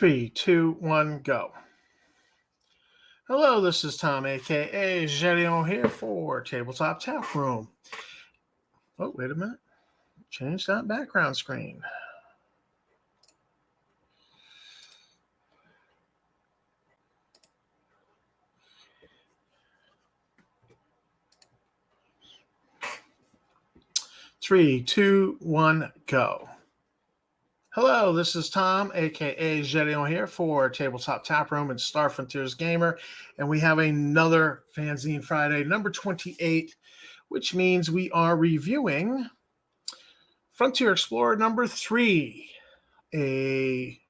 Three, two, one, go. Hello, this is Tom, aka Gelion, here for Tabletop Tap Room. Oh, wait a minute. Change that background screen. Three, two, one, go. Hello, this is Tom, aka Gelion, here for Tabletop Tap Room and Star Frontiers Gamer, and we have another Fanzine Friday, number 28, which means we are reviewing Frontier Explorer number 3, a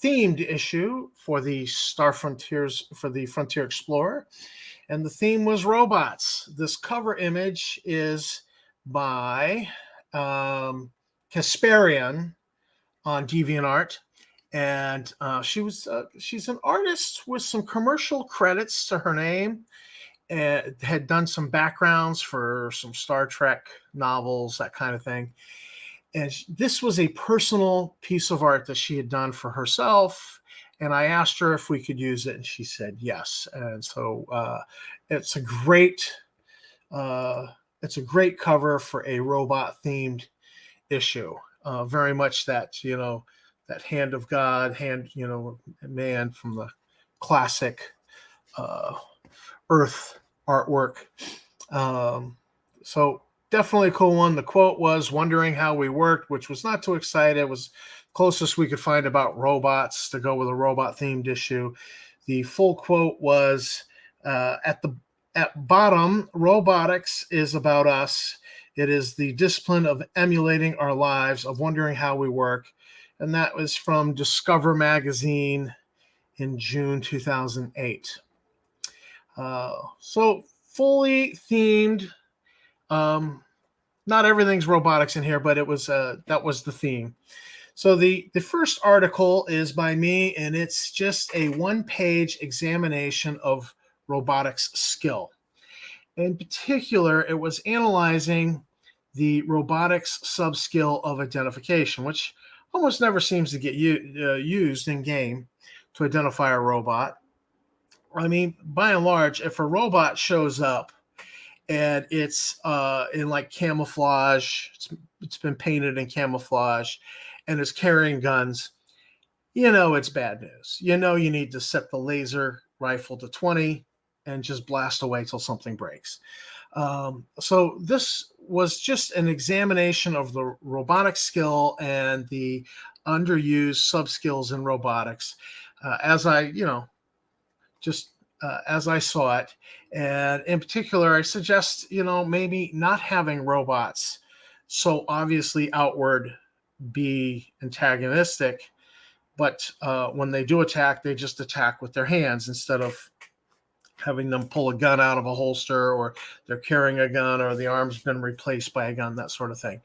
themed issue for the Star Frontiers, for the Frontier Explorer, and the theme was robots. This cover image is by Kasparian on DeviantArt, and she's an artist with some commercial credits to her name, and had done some backgrounds for some Star Trek novels, that kind of thing. And this was a personal piece of art that she had done for herself, and I asked her if we could use it, and she said yes. And so it's a great cover for a robot themed issue. Very much that, that hand of God, man from the classic Earth artwork. So definitely a cool one. The quote was wondering how we worked, which was not too excited. It was closest we could find about robots to go with a robot themed issue. The full quote was at bottom, robotics is about us. It is the discipline of emulating our lives, of wondering how we work. And that was from Discover magazine in June 2008. So fully themed. Not everything's robotics in here, but it was that was the theme. So the first article is by me, and it's just a one-page examination of robotics skill. In particular, it was analyzing the robotics sub-skill of identification, which almost never seems to get used in game to identify a robot. I mean, by and large, if a robot shows up and it's in like camouflage, it's been painted in camouflage, and it's carrying guns, it's bad news. You need to set the laser rifle to 20 and just blast away till something breaks. So this was just an examination of the robotic skill and the underused sub-skills in robotics as I saw it. And in particular, I suggest, maybe not having robots so obviously outward be antagonistic, but when they do attack, they just attack with their hands instead of having them pull a gun out of a holster, or they're carrying a gun, or the arm's been replaced by a gun, that sort of thing.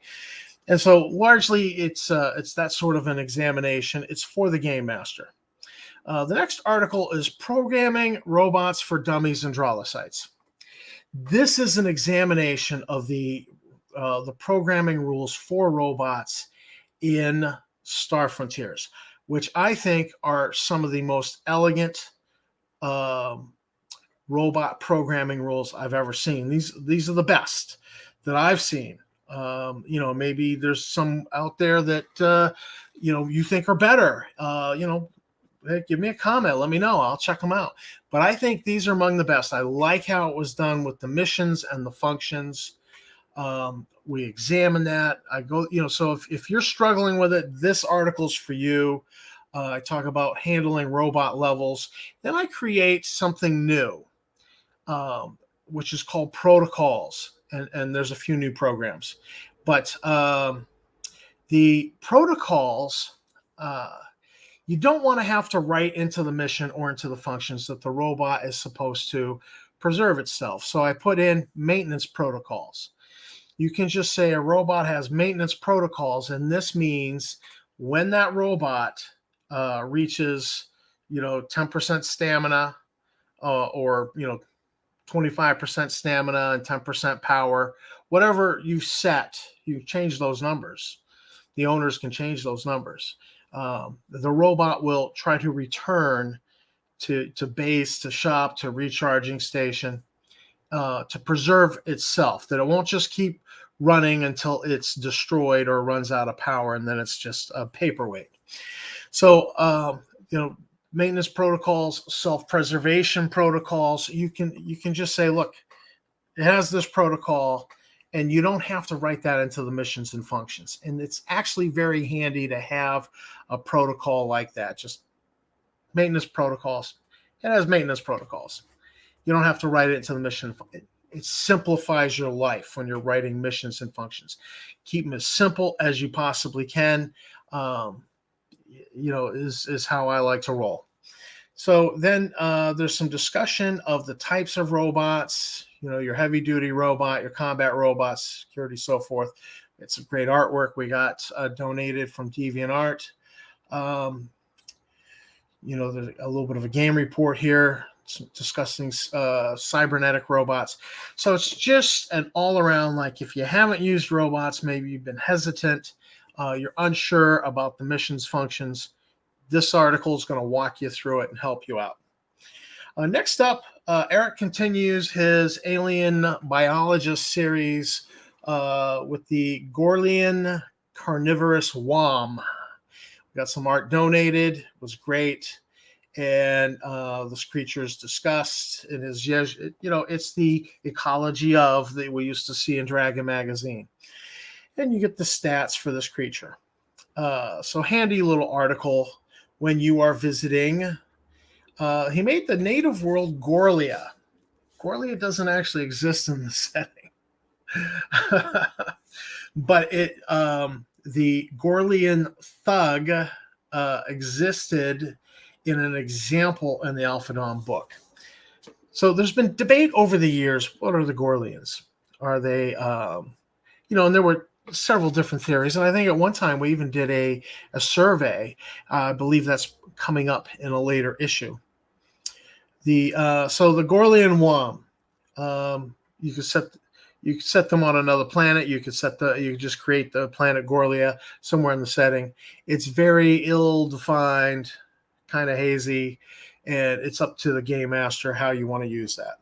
And so largely it's that sort of an examination. It's for the game master. The next article is Programming Robots for Dummies and Dralasites. This is an examination of the programming rules for robots in Star Frontiers, which I think are some of the most elegant robot programming rules I've ever seen. These are the best that I've seen. Maybe there's some out there that you think are better. Hey, give me a comment. Let me know. I'll check them out. But I think these are among the best. I like how it was done with the missions and the functions. We examine that. I go, so if you're struggling with it, this article's for you. I talk about handling robot levels. Then I create something new, which is called protocols. And there's a few new programs. But the protocols, you don't want to have to write into the mission or into the functions that the robot is supposed to preserve itself. So I put in maintenance protocols. You can just say a robot has maintenance protocols, and this means when that robot reaches, 10% stamina or 25% stamina and 10% power, whatever you set, you change those numbers. The owners can change those numbers. the robot will try to return to base, to shop, to recharging station, to preserve itself, that it won't just keep running until it's destroyed or runs out of power, and then it's just a paperweight. So, maintenance protocols, self-preservation protocols, you can just say, look, it has this protocol, and you don't have to write that into the missions and functions. And it's actually very handy to have a protocol like that. Just maintenance protocols. It has maintenance protocols. You don't have to write it into the mission. It simplifies your life when you're writing missions and functions. Keep them as simple as you possibly can. Is how I like to roll. So then there's some discussion of the types of robots, your heavy duty robot, your combat robots, security, so forth. It's a great artwork we got donated from DeviantArt. There's a little bit of a game report here discussing cybernetic robots. So it's just an all around, like, if you haven't used robots, maybe you've been hesitant, you're unsure about the missions functions, this article is going to walk you through it and help you out. Next up, Eric continues his alien biologist series with the Gorilian Carnivorous Wom. We got some art donated. It was great. And this creature is discussed in his, it's the ecology of that we used to see in Dragon magazine. And you get the stats for this creature. So handy little article when you are visiting. He made the native world Gorlia. Gorlia doesn't actually exist in the setting. But the Gorilian thug existed in an example in the Alpha Dawn book. So there's been debate over the years. What are the Gorilians? Are they, and there were several different theories. And I think at one time we even did a survey. I believe that's coming up in a later issue. So the Gorilian Wom, you could set them on another planet. You could just create the planet Gorlia somewhere in the setting. It's very ill-defined, kind of hazy, and it's up to the game master how you want to use that.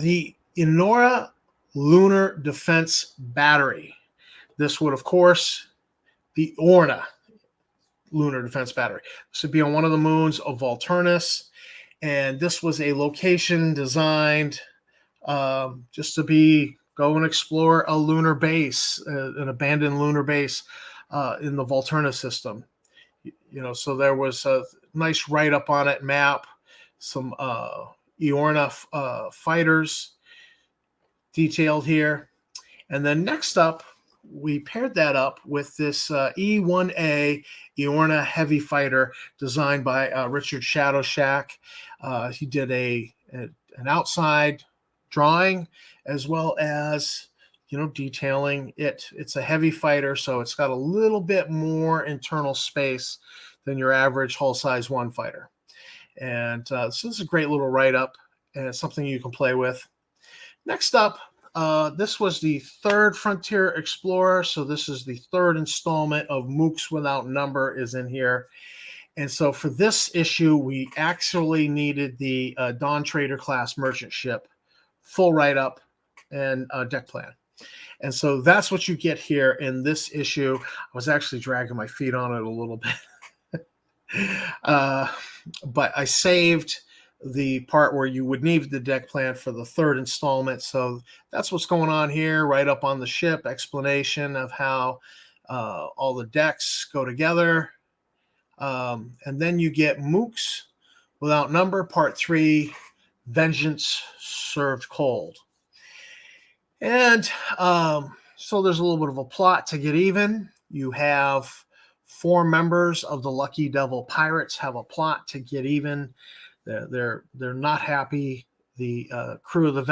The Eorna Lunar Defense Battery. This would, of course, the Eorna Lunar Defense Battery. This would be on one of the moons of Volturnus, and this was a location designed just to go and explore a lunar base, an abandoned lunar base in the Volturnus system. So there was a nice write-up on it, map, some Eorna fighters detailed here. And then next up, we paired that up with this E1A Eorna heavy fighter designed by Richard Shadowshack. He did an outside drawing as well as detailing it. It's a heavy fighter, so it's got a little bit more internal space than your average hull size 1 fighter. And so this is a great little write-up, and it's something you can play with. Next up, this was the third Frontier Explorer. So this is the third installment of Mooks Without Number is in here. And so for this issue, we actually needed the Dawn Trader class merchant ship, full write-up, and deck plan. And so that's what you get here in this issue. I was actually dragging my feet on it a little bit. But I saved the part where you would need the deck plan for the third installment. So that's what's going on here, right up on the ship, explanation of how all the decks go together. And then you get Mooks Without Number, Part 3, Vengeance Served Cold. And so there's a little bit of a plot to get even. You have 4 members of the Lucky Devil Pirates have a plot to get even. They're not happy. The crew of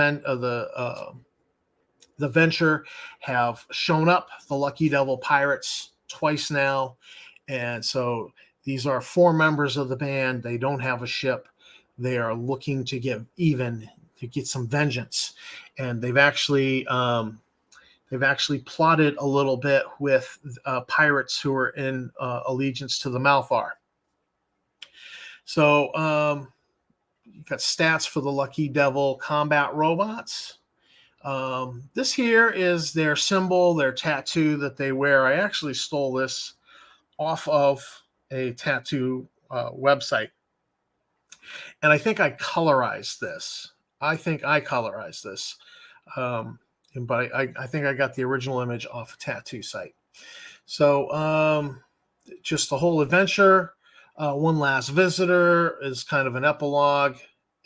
the Venture have shown up, the Lucky Devil Pirates, twice now. And so these are 4 members of the band. They don't have a ship. They are looking to get even, to get some vengeance. And they've actually they've actually plotted a little bit with pirates who are in allegiance to the Malthar. So you've got stats for the Lucky Devil combat robots. This here is their symbol, their tattoo that they wear. I actually stole this off of a tattoo website. And I think I colorized this. But I think I got the original image off a tattoo site. So just the whole adventure. One last visitor is kind of an epilogue.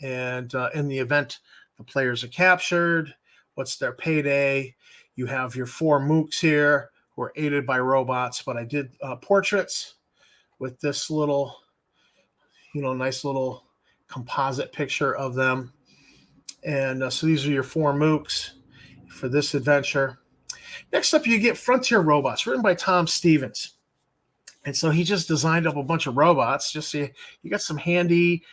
And in the event the players are captured, what's their payday? You have your 4 Mooks here who are aided by robots, but I did portraits with this little, nice little composite picture of them. And so these are your 4 Mooks for this adventure. Next up, you get Frontier Robots, written by Tom Stevens. And so he just designed up a bunch of robots. Just so you got some handy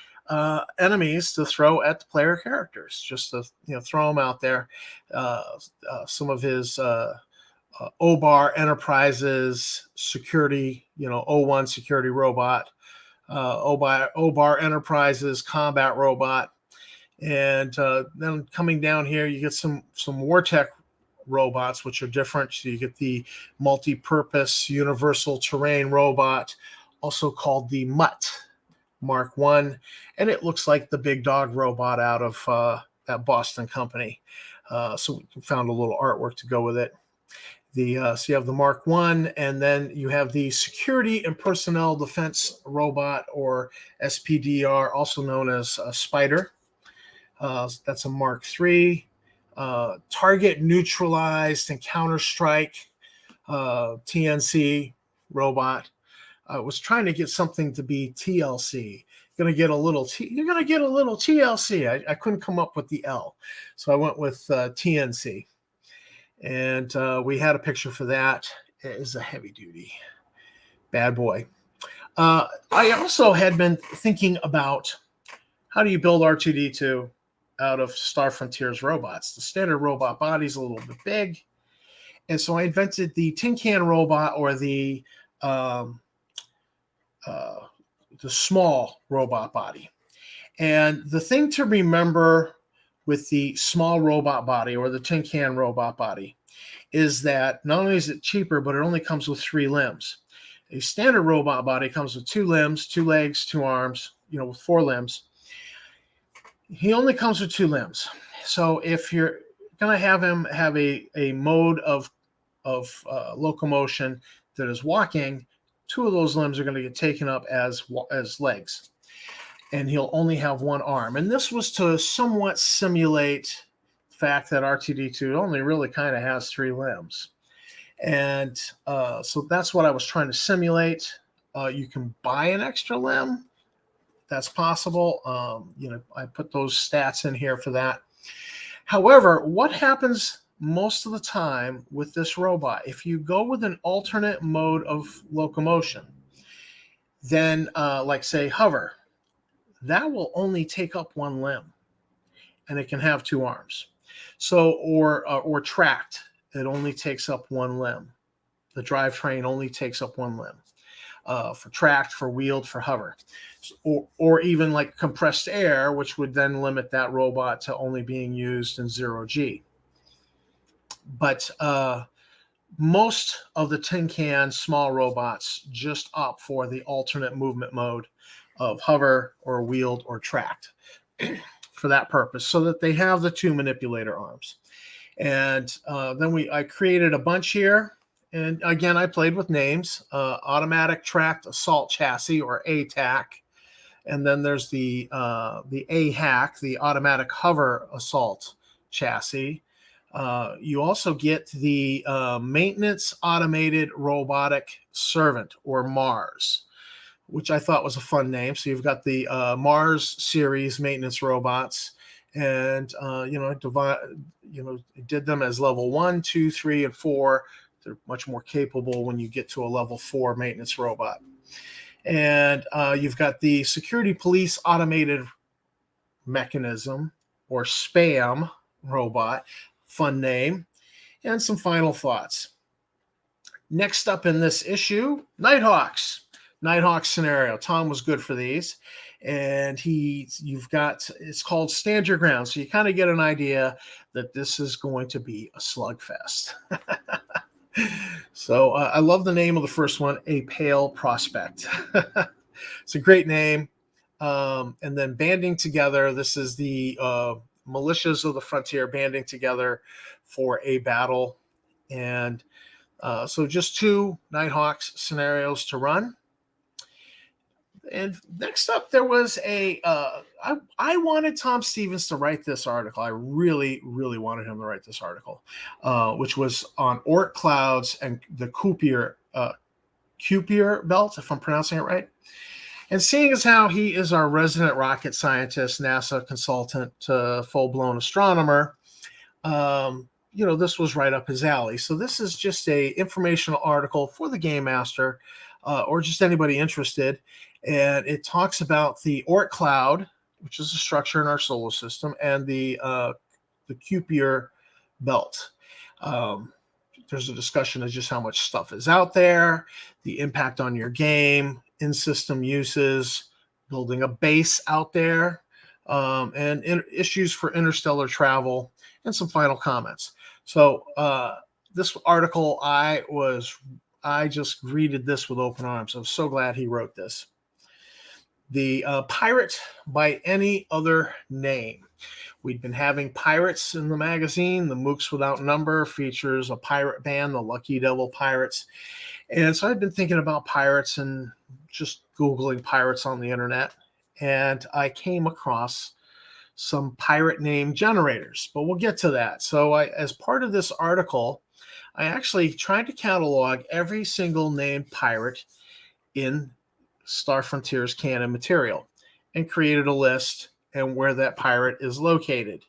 enemies to throw at the player characters, just to throw them out there. Some of his Obar Enterprises security, O1 security robot, Obar Enterprises combat robot, and then coming down here, you get some Wartech robots, which are different. So you get the multi-purpose universal terrain robot, also called the Mutt Mark 1, and it looks like the big dog robot out of that Boston company. So we found a little artwork to go with it. So you have the Mark 1, and then you have the Security and Personnel Defense Robot, or SPDR, also known as Spider. That's a Mark 3. Target Neutralized and Counter-Strike TNC robot. I was trying to get something to be TLC. You're gonna get a little TLC. I couldn't come up with the L, so I went with TNC. And we had a picture for that. It is a heavy duty bad boy. I also had been thinking about how do you build R2D2 out of Star Frontier's robots. The standard robot body is a little bit big, and so I invented the tin can robot, or the small robot body. And the thing to remember with the small robot body, or the tin can robot body, is that not only is it cheaper, but it only comes with 3 limbs. A standard robot body comes with 2 limbs, 2 legs, 2 arms, with 4 limbs. He only comes with 2 limbs. So if you're going to have him have a mode of locomotion that is walking, 2 of those limbs are going to get taken up as legs. And he'll only have 1 arm. And this was to somewhat simulate the fact that R2D2 only really kind of has 3 limbs. And so that's what I was trying to simulate. You can buy an extra limb. That's possible. I put those stats in here for that. However, what happens most of the time with this robot, if you go with an alternate mode of locomotion, then like say hover, that will only take up 1 limb, and it can have 2 arms. So or tracked, it only takes up 1 limb. The drivetrain only takes up 1 limb. For tracked, for wheeled, for hover, or even like compressed air, which would then limit that robot to only being used in 0G. But most of the tin can small robots just opt for the alternate movement mode of hover or wheeled or tracked for that purpose, so that they have the 2 manipulator arms. And then I created a bunch here. And again, I played with names: Automatic Tracked Assault Chassis, or ATAC, and then there's the AHAC, the Automatic Hover Assault Chassis. You also get the Maintenance Automated Robotic Servant, or MARS, which I thought was a fun name. So you've got the MARS series maintenance robots, and did them as level 1, 2, 3, and 4. They're much more capable when you get to a level 4 maintenance robot. And you've got the Security Police Automated Mechanism, or SPAM robot. Fun name. and some final thoughts. Next up in this issue, Nighthawks. Nighthawk scenario. Tom was good for these. And it's called Stand Your Ground. So you kind of get an idea that this is going to be a slugfest. So I love the name of the first one, A Pale Prospect. It's a great name. And then banding together, this is the militias of the frontier banding together for a battle. And so just 2 Nighthawks scenarios to run. And next up, there was I wanted Tom Stevens to write this article. I really, really wanted him to write this article, which was on Oort clouds and the Kuiper belt, if I'm pronouncing it right. And seeing as how he is our resident rocket scientist, NASA consultant, full-blown astronomer, this was right up his alley. So this is just a informational article for the Game Master or just anybody interested. And it talks about the Oort cloud, which is a structure in our solar system, and the Kuiper belt. There's a discussion of just how much stuff is out there, the impact on your game, in-system uses, building a base out there, and issues for interstellar travel, and some final comments. So this article, I just greeted this with open arms. I'm so glad he wrote this. The Pirate by Any Other Name. We'd been having pirates in the magazine. The Mooks Without Number features a pirate band, the Lucky Devil Pirates. And so I've been thinking about pirates and just Googling pirates on the internet. And I came across some pirate name generators, but we'll get to that. So as part of this article, I actually tried to catalog every single named pirate in Star Frontier's canon material and created a list and where that pirate is located.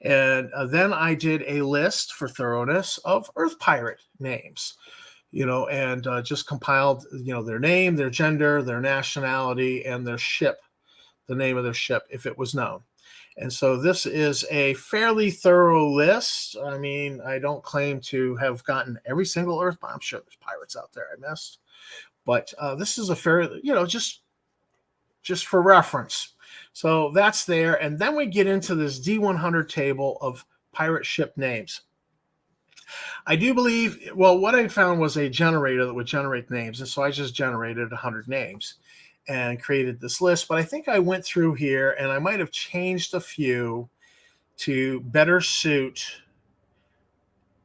And then I did a list for thoroughness of Earth pirate names, and just compiled, their name, their gender, their nationality, and their ship, the name of their ship, if it was known. And so this is a fairly thorough list. I mean, I don't claim to have gotten every single Earth, I'm sure there's pirates out there I missed. But this is a fair, just for reference. So that's there. And then we get into this D100 table of pirate ship names. I do believe, what I found was a generator that would generate names. And so I just generated 100 names and created this list. But I think I went through here and I might have changed a few to better suit.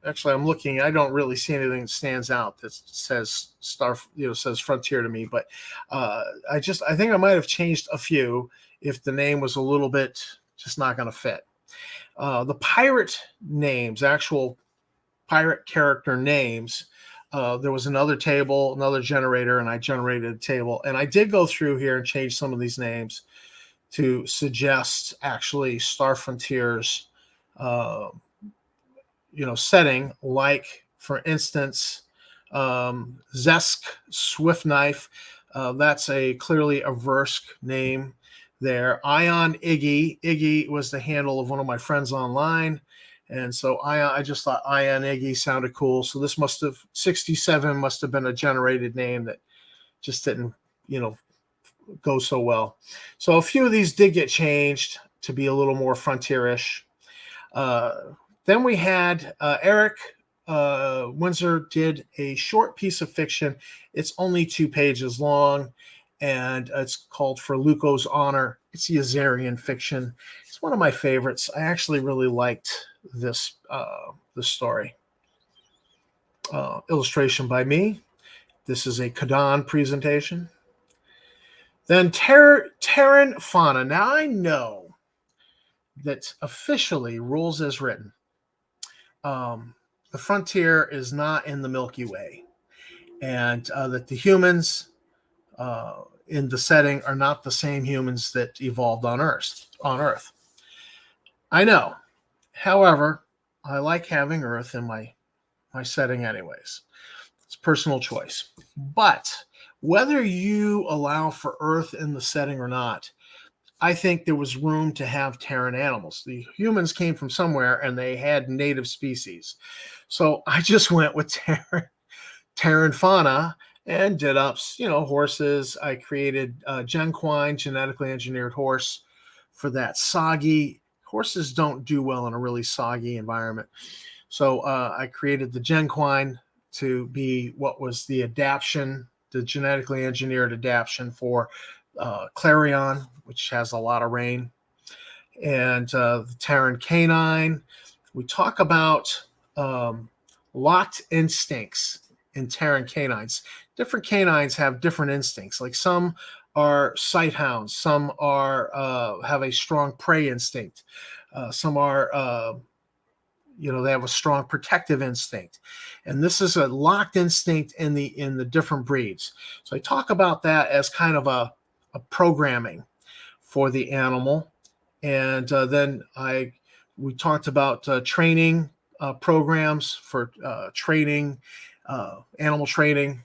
Actually, I'm looking. I don't really see anything that stands out that says says Frontier to me. But I think I might have changed a few if the name was a little bit just not going to fit. The pirate names, actual pirate character names. There was another table, another generator, and I generated a table. And I did go through here and change some of these names to suggest actually Star Frontier's setting, like, for instance, Zesk Swift Knife. That's clearly a Versk name there. Ion Iggy. Iggy was the handle of one of my friends online. And so I just thought Ion Iggy sounded cool. So this 67 must have been a generated name that just didn't, go so well. So a few of these did get changed to be a little more frontierish. Then we had Eric Windsor did a short piece of fiction. It's only 2 pages long, and it's called For Lucco's Honor. It's the Azarian fiction. It's one of my favorites. I actually really liked this story. Illustration by me. This is a Kadan presentation. Then Terran Fauna. Now I know that officially, rules as written, the frontier is not in the Milky Way, and that the humans in the setting are not the same humans that evolved on Earth. I know. However, I like having Earth in my setting anyways. It's personal choice. But whether you allow for Earth in the setting or not, I think there was room to have Terran animals. The humans came from somewhere and they had native species. So I just went with Terran Fauna and did up, horses. I created Genquine, genetically engineered horse, for that soggy. Horses don't do well in a really soggy environment. So I created the Genquine to be what was the adaptation, the genetically engineered adaptation for Clarion, which has a lot of rain, and the Terran Canine. We talk about locked instincts in Terran canines. Different canines have different instincts. Like some are sight hounds, some are have a strong prey instinct, some are they have a strong protective instinct, and this is a locked instinct in the different breeds. So I talk about that as kind of a programming for the animal, and then we talked about training programs for training, animal training,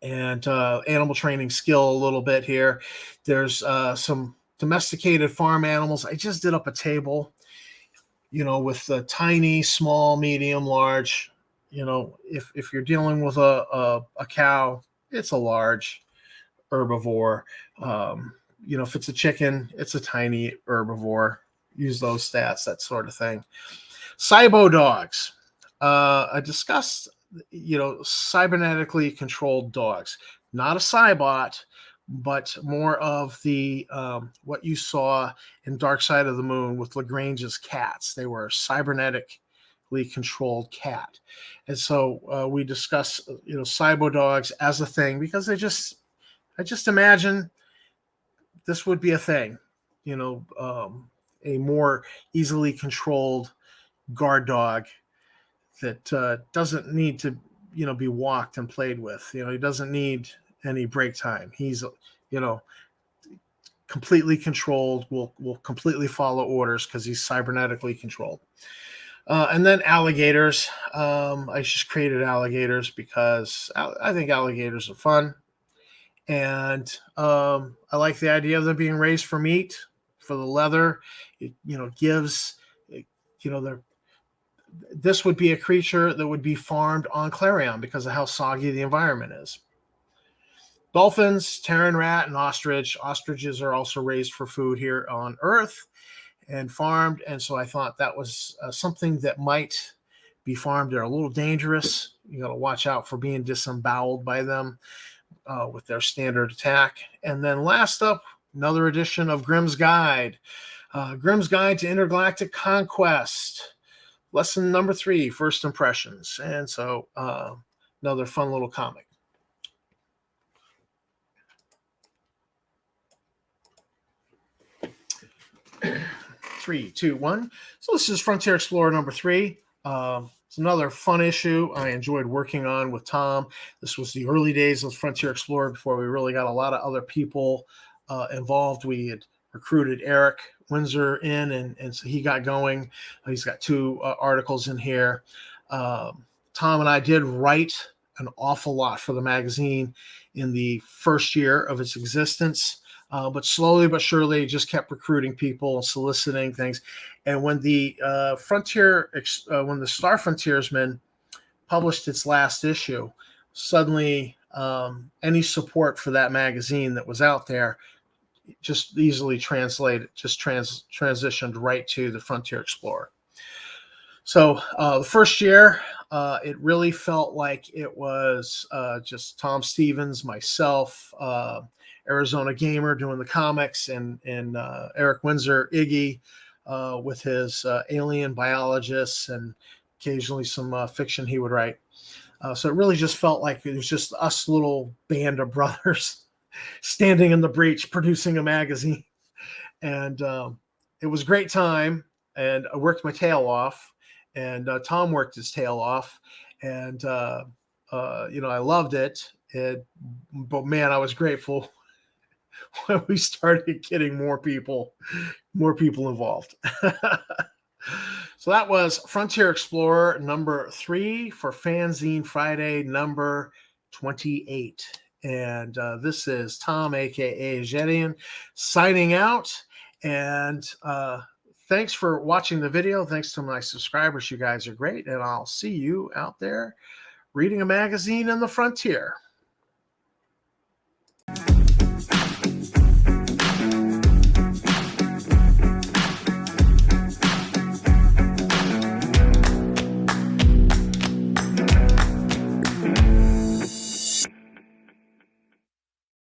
and animal training skill a little bit here. There's some domesticated farm animals. I just did up a table, with the tiny, small, medium, large. If you're dealing with a cow, it's a large herbivore. If it's a chicken, it's a tiny herbivore. Use those stats, that sort of thing. Cybo dogs. I discussed, cybernetically controlled dogs. Not a cybot, but more of the what you saw in Dark Side of the Moon with Lagrange's cats. They were a cybernetically controlled cat. And so we discuss, cybo dogs as a thing, because I just imagine this would be a thing, a more easily controlled guard dog that doesn't need to, be walked and played with. He doesn't need any break time. He's, completely controlled, will completely follow orders because he's cybernetically controlled. And then alligators. I just created alligators because I think alligators are fun. And I like the idea of them being raised for meat, for the leather. It, gives, this would be a creature that would be farmed on Clarion because of how soggy the environment is. Dolphins, Terran rat, and ostrich. Ostriches are also raised for food here on Earth and farmed. And so I thought that was something that might be farmed. They're a little dangerous. You got to watch out for being disemboweled by them with their standard attack. And then last up, another edition of Grymz Guide. Grymz Guide to Intergalactic Conquest. Lesson number 3, First Impressions. And so another fun little comic. Three, two, one. So this is Frontier Explorer number 3. It's another fun issue I enjoyed working on with Tom. This was the early days of Frontier Explorer before we really got a lot of other people involved. We had recruited Eric Windsor in, and so he got going. He's got 2 articles in here. Tom and I did write an awful lot for the magazine in the first year of its existence. But slowly but surely just kept recruiting people, soliciting things. And when the when the Star Frontiersman published its last issue, suddenly any support for that magazine that was out there just easily translated, just transitioned right to the Frontier Explorer. So the first year, it really felt like it was just Tom Stevens, myself, Arizona Gamer doing the comics, and Eric Windsor, Iggy, with his alien biologists and occasionally some fiction he would write. So it really just felt like it was just us little band of brothers standing in the breach producing a magazine. And it was a great time, and I worked my tail off, and Tom worked his tail off, and I loved it. But man, I was grateful when we started getting more people involved. So that was Frontier Explorer number 3 for Fanzine Friday number 28. And this is Tom, aka Jedian, signing out. And thanks for watching the video. Thanks to my subscribers. You guys are great. And I'll see you out there reading a magazine on the frontier.